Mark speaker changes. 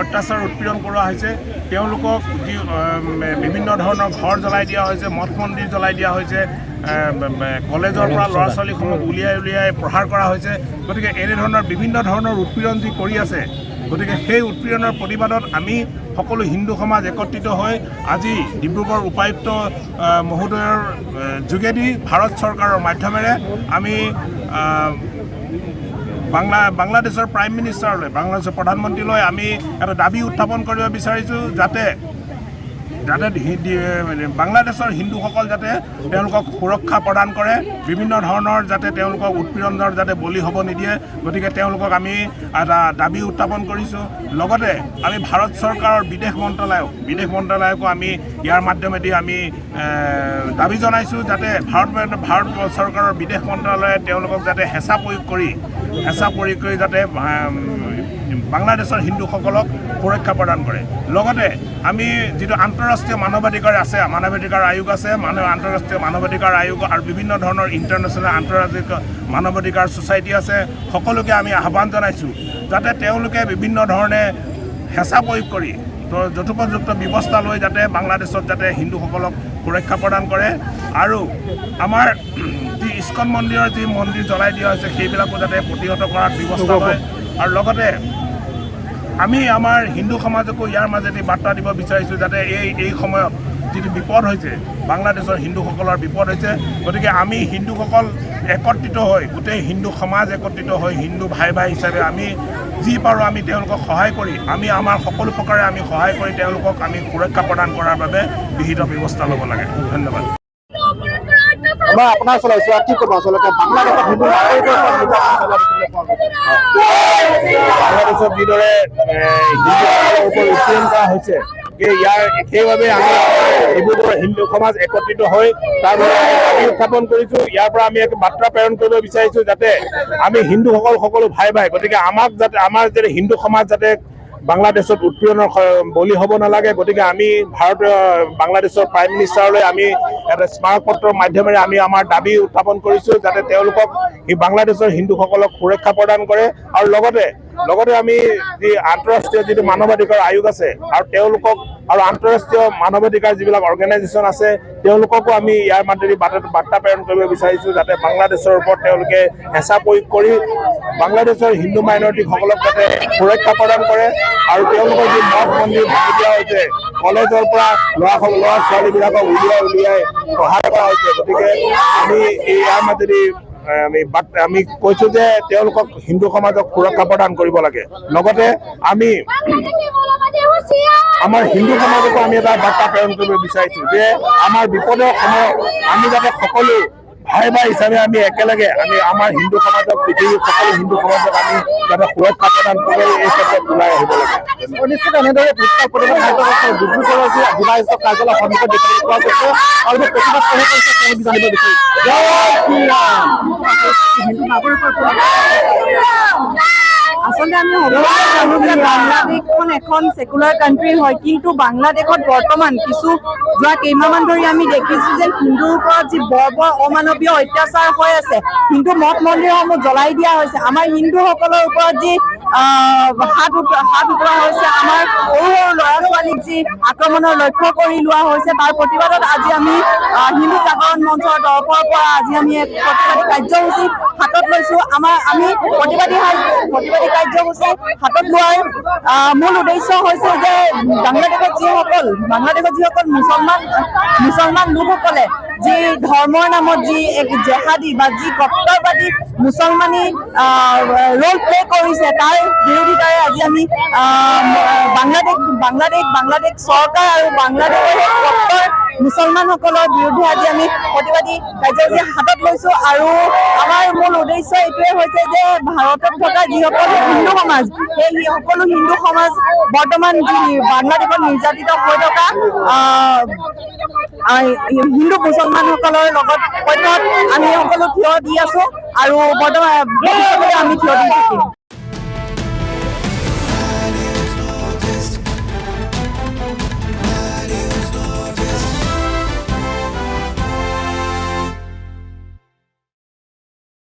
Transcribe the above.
Speaker 1: অত্যাচাৰ উৎপীড়ন কৰা হৈছে তেওঁলোকক বিভিন্ন ধৰণৰ ঘৰ জ্বলাই দিয়া হৈছে মঠ মন্দিৰ জ্বলাই দিয়া হৈছে কলেজৰ পৰা ল'ৰা ছোৱালীসমূহক উলিয়াই প্ৰহাৰ কৰা হৈছে গতিকে এনেধৰণৰ বিভিন্ন ধৰণৰ উৎপীড়ন যি কৰি আছে গতিকে সেই উৎপীড়নৰ প্ৰতিবাদত আমি সকলো হিন্দু সমাজ একত্ৰিত হৈ আজি ডিব্ৰুগড় উপায়ুক্ত মহোদয়ৰ যোগেদি ভাৰত চৰকাৰৰ মাধ্যমেৰে আমি বাংলাদেশৰ প্ৰাইম মিনিষ্টাৰলৈ বাংলাদেশৰ প্ৰধানমন্ত্ৰীলৈ আমি এটা দাবী উত্থাপন কৰিব বিচাৰিছোঁ যাতে বাংলাদেশৰ হিন্দুসকল যাতে তেওঁলোকক সুৰক্ষা প্ৰদান কৰে বিভিন্ন ধৰণৰ যাতে তেওঁলোকক উৎপীড়নৰ যাতে বলি হ'ব নিদিয়ে গতিকে তেওঁলোকক আমি এটা দাবী উত্থাপন কৰিছোঁ লগতে আমি ভাৰত চৰকাৰৰ বিদেশ মন্ত্ৰালয়কো আমি ইয়াৰ মাধ্যমেদি আমি দাবী জনাইছোঁ যাতে ভাৰত চৰকাৰৰ বিদেশ মন্ত্ৰালয়ে তেওঁলোকক যাতে হেঁচা প্ৰয়োগ কৰি যাতে বাংলাদেশৰ হিন্দুসকলক সুৰক্ষা প্ৰদান কৰে লগতে আমি যিটো আন্তঃৰাষ্ট্ৰীয় মানৱাধিকাৰ আছে মানৱাধিকাৰ আয়োগ আছে আন্তঃৰাষ্ট্ৰীয় মানৱাধিকাৰ আয়োগ আৰু বিভিন্ন ধৰণৰ ইণ্টাৰনেশ্যনেল আন্তঃৰাষ্ট্ৰীয় মানৱাধিকাৰ ছ'চাইটি আছে সকলোকে আমি আহ্বান জনাইছোঁ যাতে তেওঁলোকে বিভিন্ন ধৰণে হেঁচা প্ৰয়োগ কৰি যথোপযুক্ত ব্যৱস্থা লৈ যাতে বাংলাদেশত যাতে হিন্দুসকলক সুৰক্ষা প্ৰদান কৰে আৰু আমাৰ যি ইস্কন মন্দিৰৰ যি মন্দিৰ জ্বলাই দিয়া হৈছে সেইবিলাকো যাতে প্ৰতিহত কৰাৰ ব্যৱস্থা হয় আৰু লগতে আমি আমাৰ হিন্দু সমাজকো ইয়াৰ মাজেদি বাৰ্তা দিব বিচাৰিছোঁ যাতে এই সময়ত যিটো বিপদ হৈছে বাংলাদেশৰ হিন্দুসকলৰ বিপদ হৈছে গতিকে আমি হিন্দুসকল একত্ৰিত হৈ গোটেই হিন্দু সমাজ একত্ৰিত হৈ হিন্দু ভাই হিচাপে আমি যি পাৰোঁ আমি তেওঁলোকক সহায় কৰি আমি আমাৰ সকলো প্ৰকাৰে আমি সহায় কৰি তেওঁলোকক আমি সুৰক্ষা প্ৰদান কৰাৰ বাবে বিহিত ব্যৱস্থা ল'ব লাগে ধন্যবাদ
Speaker 2: মই আপোনাৰ চলাইছো কি ক'ব আচলতে বাংলাদেশত হিন্দু
Speaker 1: বাংলাদেশত যিদৰে হিন্দুসকলৰ ওপৰত উৎপীড়ন কৰা হৈছে ইয়াৰ সেইবাবে আমি ডিব্ৰুগড় হিন্দু সমাজ একত্ৰিত হৈ তাৰ দাবী উত্থাপন কৰিছোঁ ইয়াৰ পৰা আমি এক বাৰ্তা প্ৰেৰণ কৰিব বিচাৰিছোঁ যাতে আমি হিন্দুসকল সকলো ভাই গতিকে আমাৰ যাতে হিন্দু সমাজ যাতে বাংলাদেশত উৎপীড়নৰ বলি হ'ব নালাগে গতিকে আমি বাংলাদেশৰ প্ৰাইম মিনিষ্টাৰলৈ আমি এটা স্মাৰক পত্ৰৰ মাধ্যমেৰে আমি আমাৰ দাবী উত্থাপন কৰিছোঁ যাতে তেওঁলোকক বাংলাদেশৰ হিন্দুসকলক সুৰক্ষা প্ৰদান কৰে আৰু লগতে আমি যি আন্তঃৰাষ্ট্ৰীয় যিটো মানৱাধিকাৰ আয়োগ আছে আৰু তেওঁলোকক আৰু আন্তঃৰাষ্ট্ৰীয় মানৱাধিকাৰ যিবিলাক অৰ্গেনাইজেশ্যন আছে তেওঁলোককো আমি ইয়াৰ মাজেদি বাৰ্তা প্ৰেৰণ কৰিব বিচাৰিছোঁ যাতে বাংলাদেশৰ ওপৰত তেওঁলোকে হেঁচা প্ৰয়োগ কৰি বাংলাদেশৰ হিন্দু মাইনৰিটিসকলক যাতে সুৰক্ষা প্ৰদান কৰে আৰু তেওঁলোকৰ যি মঠ মন্দিৰ ভাঙি দিয়া হৈছে কলেজৰ পৰা ল'ৰা ছোৱালীবিলাকক উলিয়াই প্ৰহাৰ কৰা হৈছে গতিকে আমি ইয়াৰ মাজেদি আমি কৈছোঁ যে তেওঁলোকক হিন্দু সমাজক সুৰক্ষা প্ৰদান কৰিব লাগে লগতে আমি আমাৰ হিন্দু সমাজকো আমি এটা বাৰ্তা প্ৰেৰণ কৰিব বিচাৰিছোঁ যে আমাৰ বিপদৰ সময়ত আমি যাতে সকলো ভাই হিচাপে আমি একেলগে আমি আমাৰ হিন্দু সমাজক পৃথিৱীৰ সকলো হিন্দু সমাজক আমি যাতে সুৰক্ষা প্ৰদান কৰি এই ক্ষেত্ৰত ওলাই আহিব লাগে
Speaker 2: নিশ্চিত এনেদৰে ডিব্ৰুগড়ৰ যি জিলা স্তৰৰ কাৰ্যালয় সন্মুখত দেখিবলৈ পোৱা গৈছে আৰু প্ৰতিবাদ জানিব
Speaker 3: আচলতে আমি সকলোৱে জানো যে বাংলাদেশখন এখন সেকুলাৰ কাণ্ট্ৰি হয় কিন্তু বাংলাদেশত বৰ্তমান যোৱা কেইমাহমান ধৰি আমি দেখিছোঁ যে হিন্দুৰ ওপৰত যি বৰ অমানৱীয় অত্যাচাৰ হৈ আছে হিন্দু মঠ মন্দিৰসমূহ জ্বলাই দিয়া হৈছে আমাৰ হিন্দুসকলৰ ওপৰত যি হাত উঠোৱা হৈছে আমাৰ সৰু ল'ৰা ছোৱালীক যি আক্ৰমণৰ লক্ষ্য কৰি লোৱা হৈছে তাৰ প্ৰতিবাদত আজি আমি হিন্দু জাগৰণ মঞ্চৰ তৰফৰ পৰা আজি আমি এক প্ৰতিবাদী কাৰ্যসূচী হাতত লৈছোঁ আমি প্ৰতিবাদী কাৰ্যসূচী হাতত লোৱাৰ মূল উদ্দেশ্য হৈছে যে বাংলাদেশত যিসকল মুছলমান লোকসকলে যি ধৰ্মৰ নামত যি এক জেহাদী বা যি কট্টৰবাদী মুছলমানী ৰোল প্লে কৰিছে তাৰ বিৰোধিতাৰে আজি আমি বাংলাদেশ চৰকাৰ আৰু বাংলাদেশৰ কট্টৰ মুছলমানসকলৰ বিৰুদ্ধে আজি আমি প্ৰতিবাদী কাৰ্যসূচী হাতত লৈছো আৰু আমাৰ মূল উদ্দেশ্য এইটোৱে হৈছে যে ভাৰতত থকা যিসকল হিন্দু সমাজ সেই সকলো হিন্দু সমাজ বৰ্তমান যি বাংলাদেশত নিৰ্যাতিত হৈ থকা হিন্দু মুছলমানসকলৰ লগত পক্ষত আমি সকলো থিয় দি আছো আৰু বৰ্তমান ভৱিষ্যতে আমি থিয় দি থাকিম।